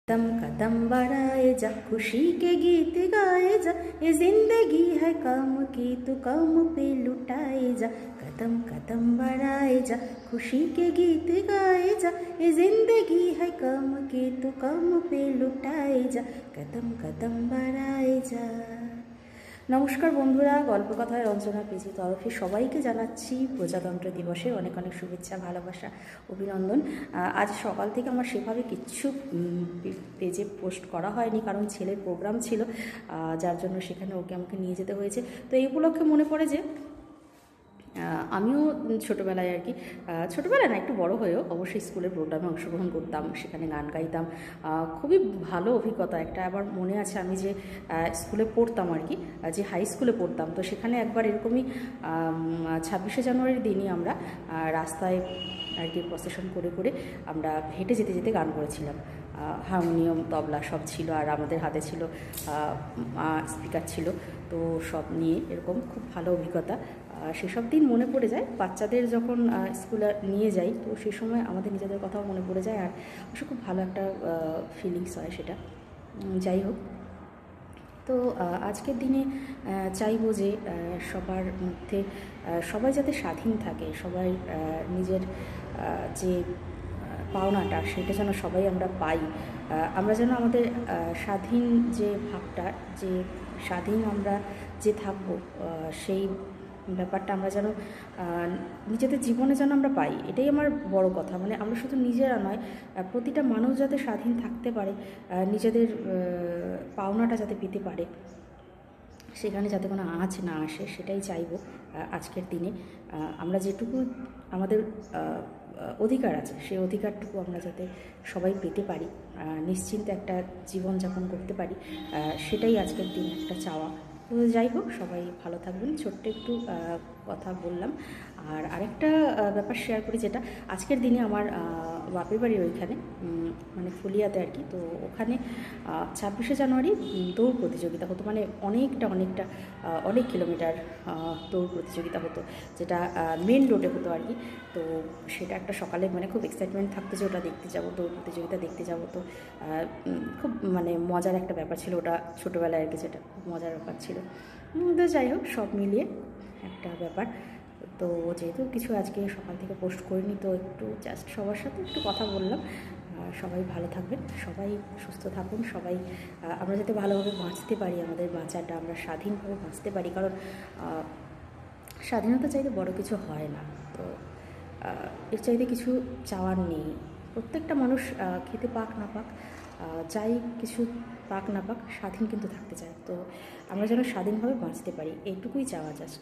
कदम कदम बढ़ाए जा, खुशी के गीत गाए जा, ये जिंदगी है काम की तू काम पे लुटाए जा। कदम कदम बढ़ाए जा, खुशी के गीत गाए जा, ये जिंदगी है काम की तू काम पे लुटाए जा। कदम कदम बढ़ाए जा। नमस्कार बंधुरा, गल्प कथाय रंजना पेजी तरफे सबाइके जानाচ্ছি प्रजातंत्र दिवसे अनेक अनेक शुभेच्छा भालोबासा अभिनंदन। आज सकाल থেকে আমার সেভাবে কিছু পেজে পোস্ট করা হয়নি, কারণ ছেলের প্রোগ্রাম ছিল, যার জন্য সেখানে ওকে আমাকে নিয়ে যেতে হয়েছে। তো এই উপলক্ষে মনে পড়ে যে আমিও ছোটোবেলায় আর কি, ছোটোবেলায় না একটু বড় হয়েও অবশ্যই স্কুলের প্রোগ্রামে অংশগ্রহণ করতাম, সেখানে গান গাইতাম। খুবই ভালো অভিজ্ঞতা একটা। আবার মনে আছে আমি যে স্কুলে পড়তাম আর কি, যে হাই স্কুলে পড়তাম, তো সেখানে একবার এরকমই 26শে জানুয়ারির দিনই আমরা রাস্তায় আর কি প্রসেশন করে করে আমরা হেঁটে যেতে যেতে গান করেছিলাম। হারমোনিয়াম তবলা সব ছিল, আর আমাদের হাতে ছিল স্পিকার ছিল, তো সব নিয়ে এরকম খুব ভালো অভিজ্ঞতা। সেসব দিন মনে পড়ে যায় বাচ্চাদের যখন স্কুলে নিয়ে যাই, তো সেই সময় আমাদের নিজেদের কথাও মনে পড়ে যায়, আর অবশ্য খুব ভালো একটা ফিলিংস হয় সেটা। যাই হোক, তো আজকের দিনে চাইবো যে সবার মধ্যে সবাই যাতে স্বাধীন থাকে, সবাই নিজের যে পাওনাটা সেটা যেন সবাই আমরা পাই। আমরা যেন আমাদের স্বাধীন যে ভাবটা, যে স্বাধীন আমরা যে থাকবো, সেই ব্যাপারটা আমরা যেন নিজেদের জীবনে যেন আমরা পাই, এটাই আমার বড় কথা। মানে আমরা শুধু নিজেরা নয়, প্রতিটা মানুষ যাতে স্বাধীন থাকতে পারে, নিজেদের পাওনাটা যাতে পেতে পারে, সেখানে যাতে কোনো আঁচ না আসে, সেটাই চাইব আজকের দিনে। আমরা যেটুকু আমাদের অধিকার আছে, সেই অধিকারটুকু আমরা যাতে সবাই পেতে পারি, নিশ্চিন্তে একটা জীবনযাপন করতে পারি, সেটাই আজকের দিন একটা চাওয়া। তো যাই হোক, সবাই ভালো থাকবেন। ছোট্ট একটু কথা বললাম। আর আরেকটা ব্যাপার শেয়ার করি, যেটা আজকের দিনে আমার বাপের বাড়ির ওইখানে, মানে ফুলিয়াতে আর কি, তো ওখানে 26শে জানুয়ারি দৌড় প্রতিযোগিতা হতো। মানে অনেক কিলোমিটার দৌড় প্রতিযোগিতা হতো, যেটা মেন রোডে হতো আর কি। তো সেটা একটা সকালে মানে খুব এক্সাইটমেন্ট থাকতো যে ওটা দেখতে যাব, দৌড় প্রতিযোগিতা দেখতে যাব। তো খুব মানে মজার একটা ব্যাপার ছিল ওটা, ছোটোবেলায় আর কি, যেটা খুব মজার ব্যাপার ছিল। তো যাই হোক, সব মিলিয়ে একটা ব্যাপার। তো যেহেতু কিছু আজকে সকাল থেকে পোস্ট করিনি, তো একটু জাস্ট সবার সাথে একটু কথা বললাম। সবাই ভালো থাকবেন, সবাই সুস্থ থাকুন, সবাই আমরা যাতে ভালোভাবে বাঁচতে পারি, আমাদের বাঁচাটা আমরা স্বাধীনভাবে বাঁচতে পারি। কারণ স্বাধীনতা চাইতে বড় কিছু হয় না, তো এর চাইতে কিছু চাওয়ার নেই। প্রত্যেকটা মানুষ খেতে পাক না পাক, যাই কিছু পাক না পাক, স্বাধীন কিন্তু থাকতে চায়। তো আমরা যেন স্বাধীনভাবে বাঁচতে পারি, এইটুকুই চাওয়া জাস্ট।